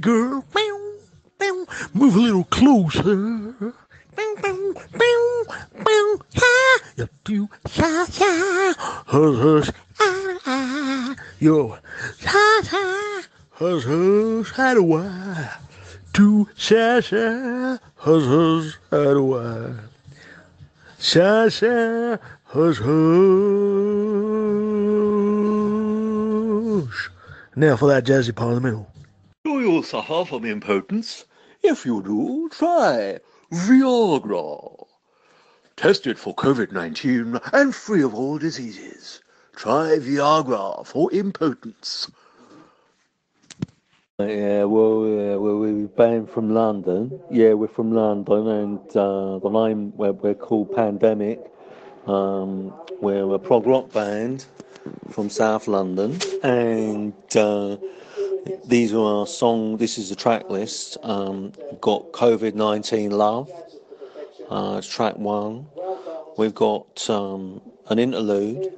girl. Bow, bow. Move a little closer. Bow, bow, bow, bow. Ha, you're too shy, shy. Hush, hush, ah, ah. Yo, shy, shy. Hush, hush, how do I? Too shy, shy. Hush, hush, how do I? Shy, shy. Hush, hush. Now for that jazzy part in the middle. Do you suffer from impotence? If you do, try Viagra. Tested for COVID-19 and free of all diseases. Try Viagra for impotence. Yeah, we're banned from London. Yeah, we're from London, and the name we're called Pandemic. We're a prog rock band from South London, and these are our songs. This is the track list. Got COVID-19 Love. It's track 1. We've got an interlude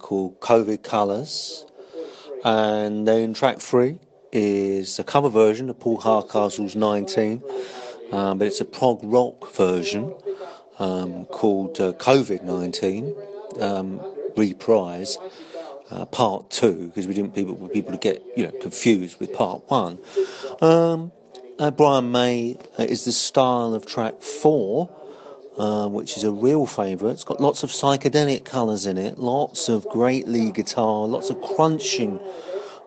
called COVID Colours, and then track 3 is a cover version of Paul Hardcastle's 19, but it's a prog rock version called COVID-19 Reprise Part 2, because we didn't want people to get confused with Part 1. Brian May is the style of track 4, which is a real favourite. It's got lots of psychedelic colours in it, lots of great lead guitar, lots of crunching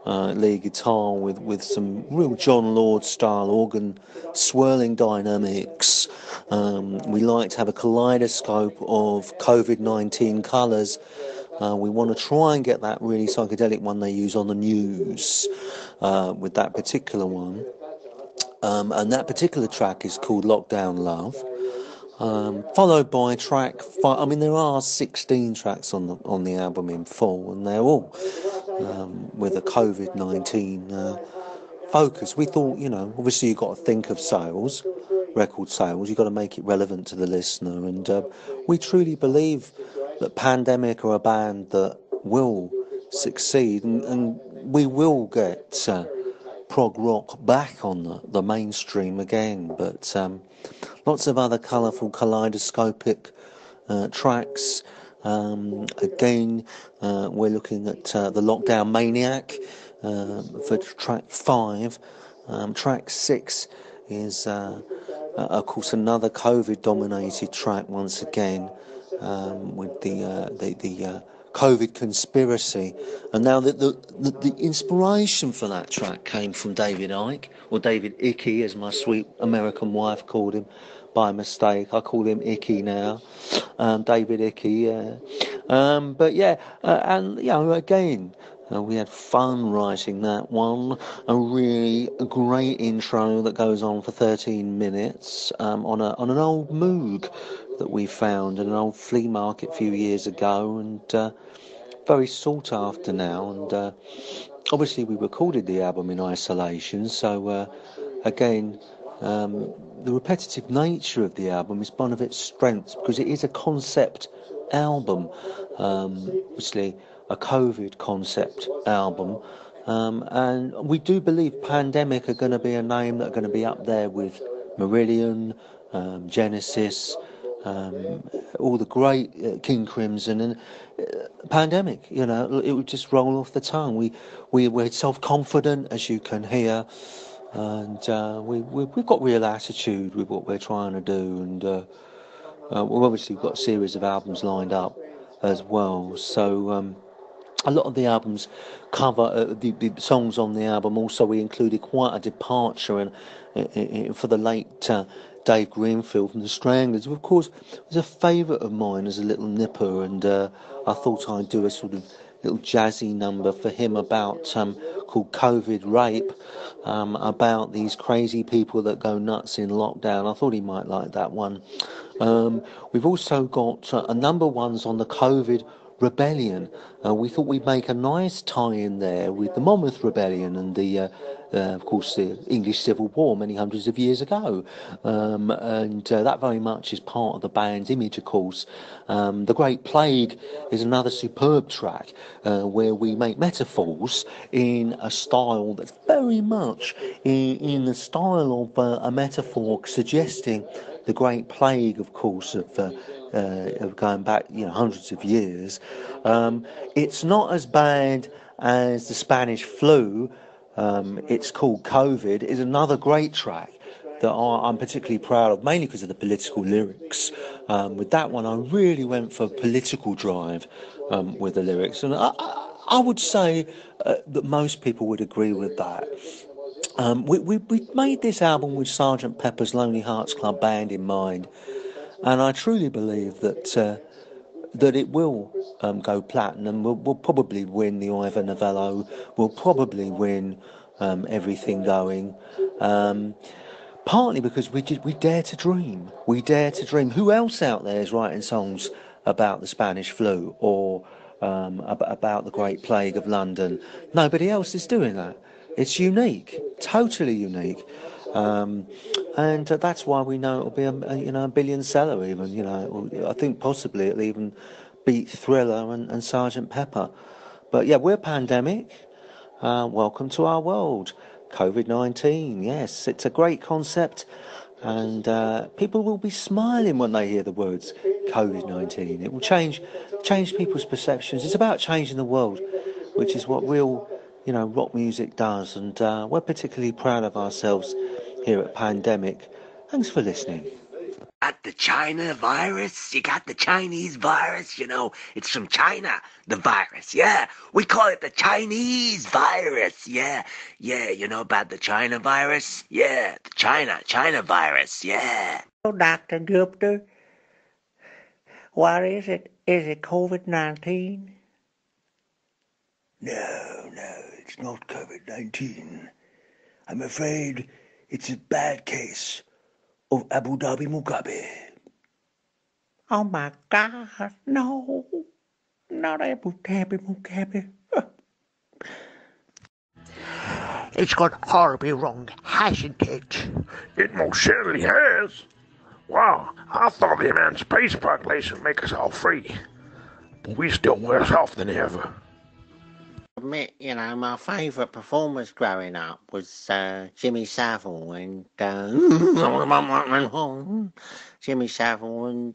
lead guitar with some real John Lord style organ swirling dynamics. We like to have a kaleidoscope of COVID-19 colours. We want to try and get that really psychedelic one they use on the news with that particular one. And that particular track is called Lockdown Love. Followed by track 5. I mean, there are 16 tracks on the album in full, and they're all with a COVID-19 focus. We thought, obviously you've got to think of sales, record sales. You've got to make it relevant to the listener, and we truly believe that Pandemic are a band that will succeed, and we will get prog rock back on the mainstream again, but lots of other colourful kaleidoscopic tracks. Again, we're looking at the Lockdown Maniac for track 5. Track 6 is of course another COVID dominated track once again, with the Cova Conspiracy. And now the inspiration for that track came from David Icke, or David Icky as my sweet American wife called him by mistake. I call him Icky now, David Icky, yeah. But yeah, and again, we had fun writing that one. A really great intro that goes on for 13 minutes on an old Moog that we found at an old flea market a few years ago, and very sought after now. And obviously we recorded the album in isolation, so again, the repetitive nature of the album is one of its strengths, because it is a concept album, obviously a COVID concept album, and we do believe Pandemic are going to be a name that are going to be up there with Meridian, Genesis, all the great King Crimson, and Pandemic. It would just roll off the tongue. We're self-confident, as you can hear, and we've got real attitude with what we're trying to do, and we've obviously got a series of albums lined up as well. So a lot of the albums cover the songs on the album. Also, we included quite a departure and for the late Dave Greenfield from the Stranglers, who of course was a favourite of mine as a little nipper, and I thought I'd do a sort of little jazzy number for him about called COVID Rape, about these crazy people that go nuts in lockdown. I thought he might like that one. We've also got a number of ones on the COVID Rebellion. We thought we'd make a nice tie-in there with the Monmouth Rebellion and the of course, the English Civil War many hundreds of years ago. And that very much is part of the band's image, of course. The Great Plague is another superb track where we make metaphors in a style that's very much in the style of a metaphor suggesting the Great Plague, of course, of going back, hundreds of years. It's not as bad as the Spanish flu. It's called COVID. Is another great track that I'm particularly proud of, mainly because of the political lyrics. With that one, I really went for political drive with the lyrics, and I would say that most people would agree with that. We made this album with Sergeant Pepper's Lonely Hearts Club Band in mind, and I truly believe that it will go platinum. We'll probably win the Ivor Novello. We'll probably win Everything Going. Partly because we dare to dream. We dare to dream. Who else out there is writing songs about the Spanish flu or about the Great Plague of London? Nobody else is doing that. It's unique, totally unique. And that's why we know it'll be a billion seller even. I think possibly it'll even beat Thriller and Sergeant Pepper. But yeah, we're Pandemic. Welcome to our world. COVID-19, yes, it's a great concept, and people will be smiling when they hear the words COVID-19. It will change people's perceptions. It's about changing the world, which is what real, rock music does, and we're particularly proud of ourselves here at Pandemic. Thanks for listening. Got the China virus? You got the Chinese virus? It's from China, the virus. Yeah, we call it the Chinese virus. Yeah, you know about the China virus? Yeah, the China virus. Yeah. Oh, Dr. Gupta, what is it? Is it COVID-19? No, it's not COVID-19. I'm afraid it's a bad case of Abu Dhabi Mugabe. Oh my God, no, not Abu Dhabi Mugabe. It's gone horribly wrong, hasn't it? It most certainly has. Wow, I thought the Emancipation Proclamation would make us all free. But we're still worse off than ever. Admit, my favourite performers growing up was Jimmy Savile and Jimmy Savile and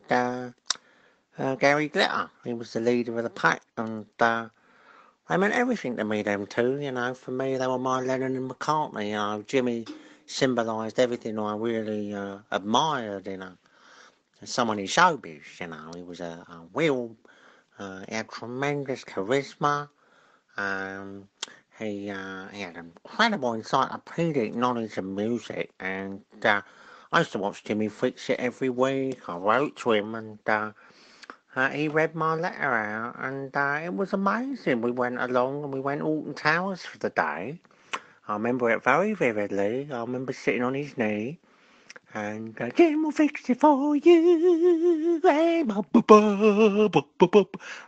Gary Glitter. He was the leader of the pack, and they meant everything to me, them two. For me, they were my Lennon and McCartney. Jimmy symbolised everything I really admired. Someone in showbiz. He was a real. He had tremendous charisma. He had incredible encyclopedic knowledge of music, and I used to watch Jimmy fix it every week. I wrote to him, and he read my letter out, and it was amazing. We went along and we went Alton Towers for the day. I remember it very vividly. I remember sitting on his knee, and Jim will fix it for you.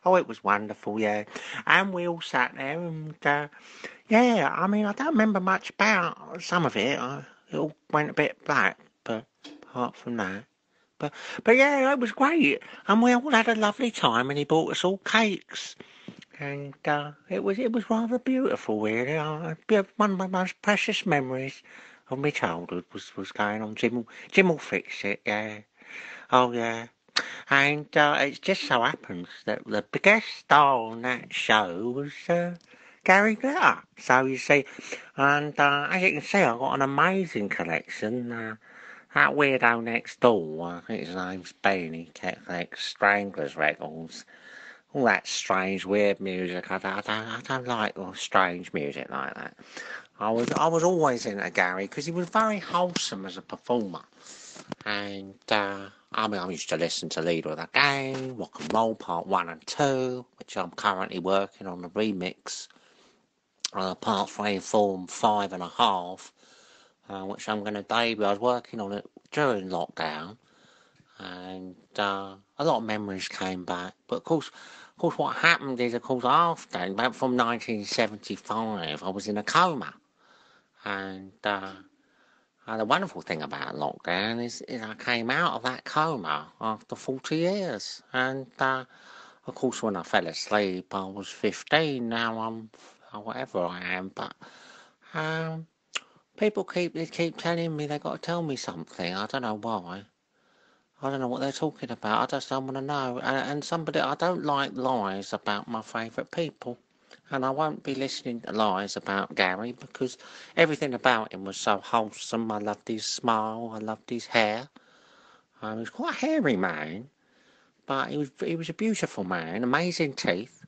Oh, it was wonderful, yeah. And we all sat there, and I don't remember much about some of it. It all went a bit black, but apart from that. But yeah, it was great, and we all had a lovely time, and he bought us all cakes. And it was rather beautiful, really. One of my most precious memories of my childhood was going on. Jim will fix it, yeah. Oh, yeah. And it just so happens that the biggest star on that show was Gary Glitter. So you see, and as you can see, I've got an amazing collection. That weirdo next door, I think his name's Ben, he collects Stranglers records. All that strange, weird music. I don't like all strange music like that. I was always into Gary because he was very wholesome as a performer. And I used to listen to Leader of the Gang, Rock and Roll Part 1 and 2, which I'm currently working on a remix. Part 3, Form 5 and a half, which I'm going to debut. I was working on it during lockdown, and a lot of memories came back. But of course, what happened is, after, from 1975, I was in a coma. And the wonderful thing about lockdown is I came out of that coma after 40 years. And of course, when I fell asleep, I was 15. Now I'm whatever I am. But um, people keep telling me they got to tell me something. I don't know why. I don't know what they're talking about. I just don't want to know. And I don't like lies about my favourite people. And I won't be listening to lies about Gary because everything about him was so wholesome. I loved his smile. I loved his hair. He was quite a hairy man, but he was a beautiful man, amazing teeth,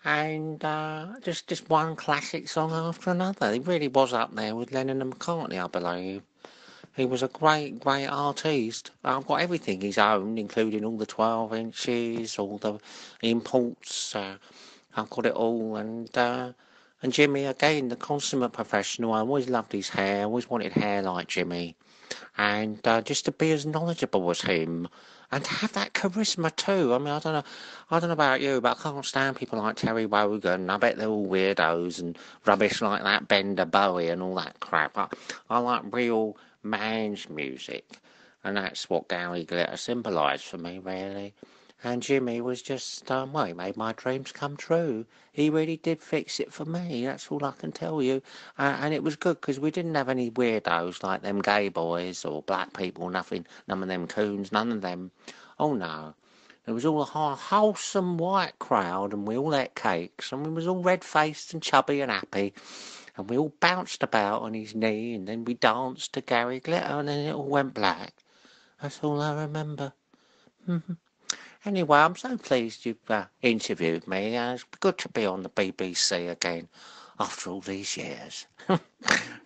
and just one classic song after another. He really was up there with Lennon and McCartney, I believe. He was a great, great artiste. I've got everything he's owned, including all the 12 inches, all the imports. I've got it all. And Jimmy, again, the consummate professional. I always loved his hair. I always wanted hair like Jimmy. And just to be as knowledgeable as him. And to have that charisma too. I mean, I don't know about you, but I can't stand people like Terry Wogan. I bet they're all weirdos and rubbish like that Bender Bowie and all that crap. I like real man's music, and that's what Gary Glitter symbolised for me, really. And Jimmy was just, he made my dreams come true. He really did fix it for me, that's all I can tell you. And it was good, because we didn't have any weirdos like them gay boys or black people, nothing, none of them coons, none of them. Oh no. It was all a wholesome white crowd, and we all ate cakes, and we was all red-faced and chubby and happy. And we all bounced about on his knee, and then we danced to Gary Glitter, and then it all went black. That's all I remember. Anyway, I'm so pleased you've interviewed me. It's good to be on the BBC again after all these years.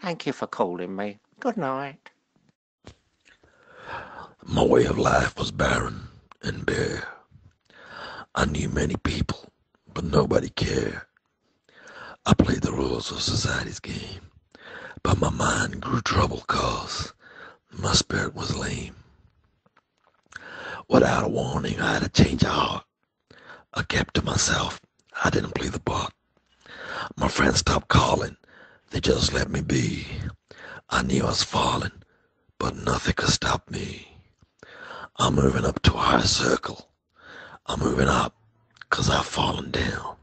Thank you for calling me. Good night. My way of life was barren and bare. I knew many people, but nobody cared. I played the rules of society's game, but my mind grew troubled 'cause my spirit was lame. Without a warning, I had a change of heart. I kept to myself. I didn't play the part. My friends stopped calling. They just let me be. I knew I was falling, but nothing could stop me. I'm moving up to a higher circle. I'm moving up 'cause I've fallen down.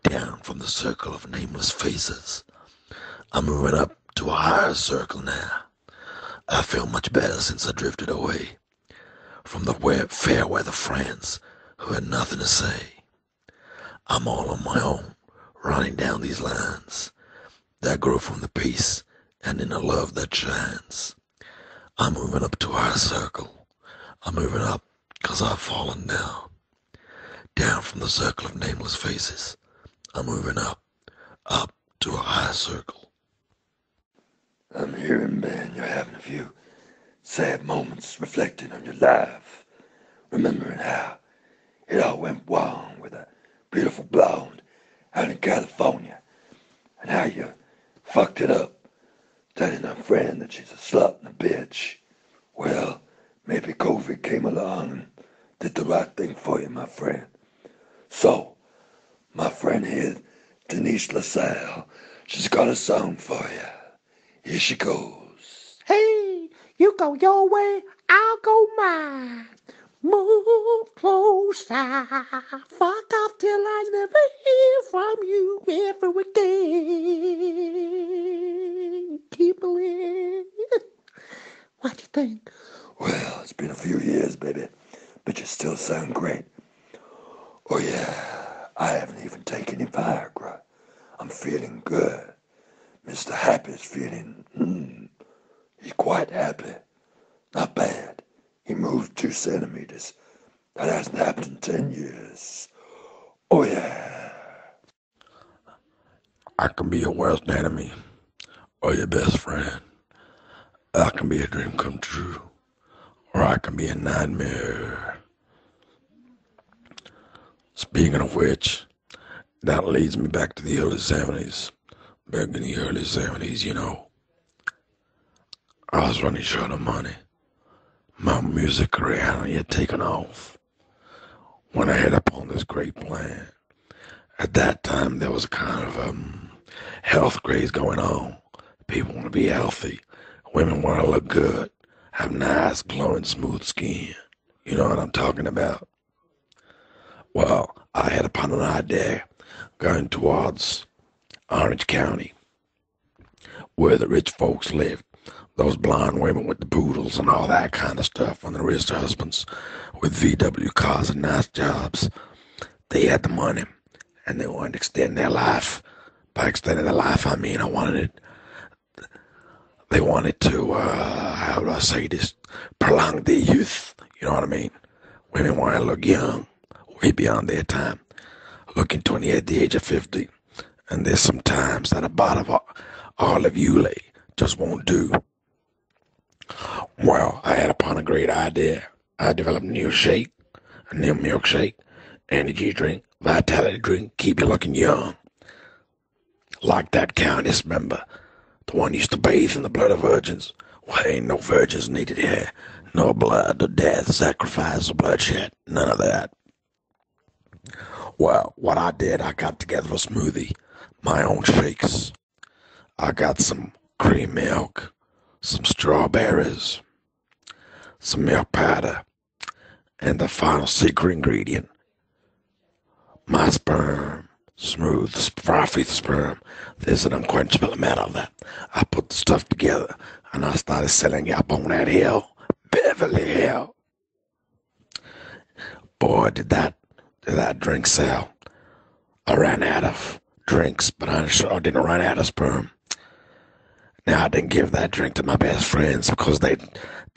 Down from the circle of nameless faces. I'm moving up to a higher circle now. I feel much better since I drifted away from the fair weather friends who had nothing to say. I'm all on my own, running down these lines that grow from the peace and in the love that shines. I'm moving up to a higher circle. I'm moving up 'cause I've fallen down. Down from the circle of nameless faces. I'm moving up to a higher circle. I'm hearing, man, you're having a few sad moments reflecting on your life, remembering how it all went wrong with a beautiful blonde out in California, and how you fucked it up, telling her friend that she's a slut and a bitch. Well, maybe COVID came along and did the right thing for you, my friend. So, my friend here, Denise LaSalle, she's got a song for you. Here she goes. Hey, you go your way, I'll go mine. Move closer, fuck off till I never hear from you ever again. Keep believing. What do you think? Well, it's been a few years, baby, but you still sound great. Oh yeah, I haven't even taken any Viagra. I'm feeling good. Mr. Happy's feeling, he's quite happy. Not bad. He moved 2 centimeters. That hasn't happened in 10 years. Oh yeah. I can be your worst enemy or your best friend. I can be a dream come true, or I can be a nightmare. Speaking of which, that leads me back to the early 70s. Back in the early 70s, I was running short of money. My music career hadn't yet taken off when I hit upon this great plan. At that time, there was a kind of health craze going on, People want to be healthy. Women want to look good, have nice, glowing, smooth skin. You know what I'm talking about? Well, I had upon an idea going towards Orange County, where the rich folks live. Those blonde women with the poodles and all that kind of stuff, and the rich husbands with VW cars and nice jobs. They had the money, and they wanted to extend their life. By extending their life, I mean they wanted to, how do I say this, prolong their youth. You know what I mean? Women want to look young, way beyond their time, looking 20 at the age of 50. And there's some times that a bottle of olive oil just won't do. Well, I had upon a great idea. I developed a new shake, a new milkshake, energy drink, vitality drink, keep you looking young. Like that Countess member, the one used to bathe in the blood of virgins. Well, ain't no virgins needed here. No blood, no death, sacrifice, or bloodshed. None of that. Well, what I did, I got together a smoothie, my own shakes. I got some cream milk, some strawberries, some milk powder, and the final secret ingredient, my sperm. Smooth, frothy sperm. There's an unquenchable amount of that. I put the stuff together and I started selling it up on that hill, Beverly Hill. Boy, did that drink sell. I ran out of drinks, but I sure didn't run out of sperm. Now, I didn't give that drink to my best friends because they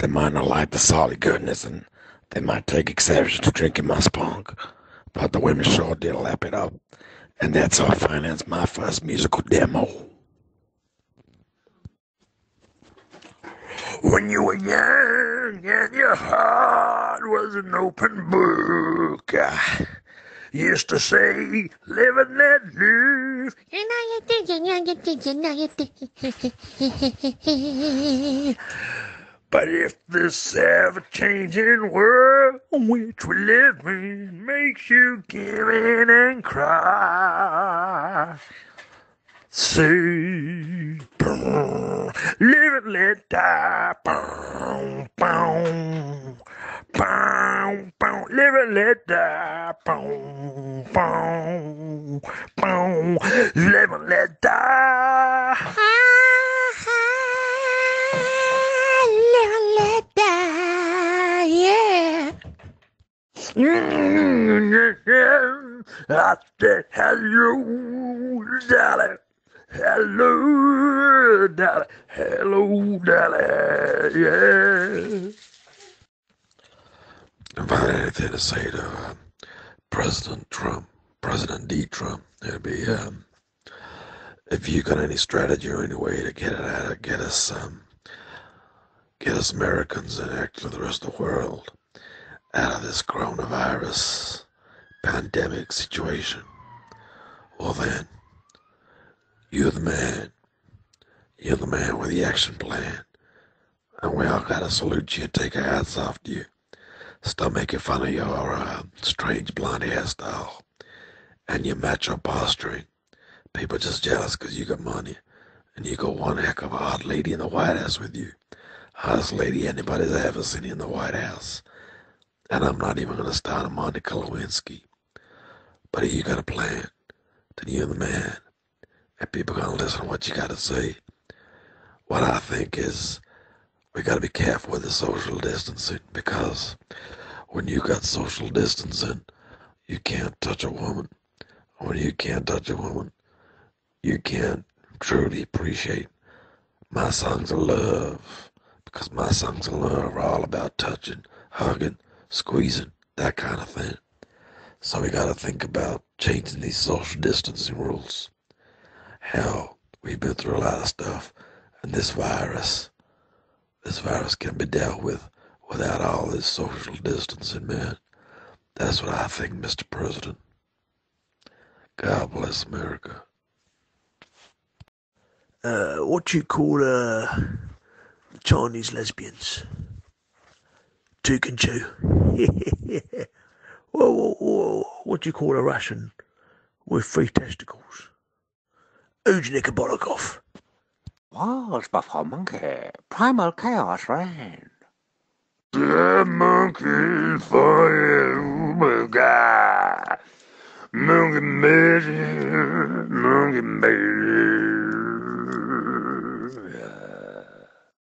might not like the salty goodness and they might take exception to drinking my spunk. But the women sure did lap it up. And that's how I financed my first musical demo. When you were young and your heart was an open book, I used to say, live and let live. But if this ever-changing world in which we live in makes you give in and cry, say, boom, live and let die, boom, boom, boom, boom, live and let die, boom, boom, boom, live and let die. Let die, yeah. I said, hello, darling. Hello, darling. Hello, darling, yeah. If I had anything to say to President D. Trump, it'd be, if you got any strategy or any way to get us Americans and actually the rest of the world out of this coronavirus pandemic situation, well then, you're the man. You're the man with the action plan. And we all gotta salute you and take our hats off to you. Stop making fun of your strange blonde hairstyle and your macho posturing. People just jealous because you got money and you got one heck of a hot lady in the White House with you. Hottest lady anybody's ever seen in the White House. And I'm not even going to start a Monica Lewinsky. But if you got a plan, then you're the man. And people are going to listen to what you got to say. What I think is we got to be careful with the social distancing, because when you got social distancing, you can't touch a woman. When you can't touch a woman, you can't truly appreciate my songs of love. Because my songs of love are all about touching, hugging, squeezing, that kind of thing. So we got to think about changing these social distancing rules. Hell, we've been through a lot of stuff, and this virus can be dealt with without all this social distancing, man. That's what I think, Mr. President. God bless America. What you call Chinese lesbians? Took and chew. What do you call a Russian with 3 testicles? Uj Nikobolikov. Was before monkey, primal chaos reign. The monkey fire, oh my God. Monkey magic, monkey magic.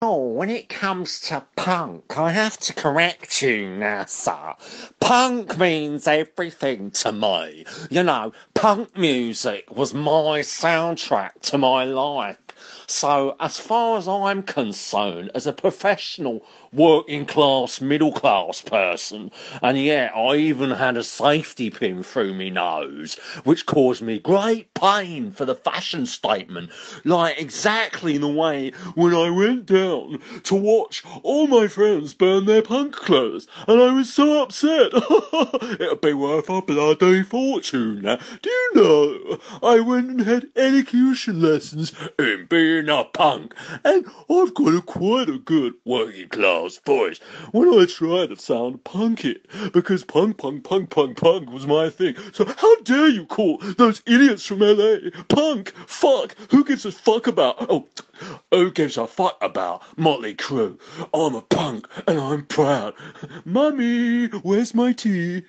Oh, when it comes to punk, I have to correct you now, sir. Punk means everything to me. You know, punk music was my soundtrack to my life. So, as far as I'm concerned, as a professional working class, middle class person, and yeah, I even had a safety pin through me nose, which caused me great pain for the fashion statement, like exactly the way when I went down to watch all my friends burn their punk clothes, and I was so upset. It'd be worth a bloody fortune. Do you know, I went and had elocution lessons in being a punk, and I've got quite a good working class voice when I try to sound punky, because punk was my thing. So how dare you call those idiots from LA punk? Fuck, who gives a fuck about, who gives a fuck about Motley Crue? I'm a punk and I'm proud. Mummy, where's my tea?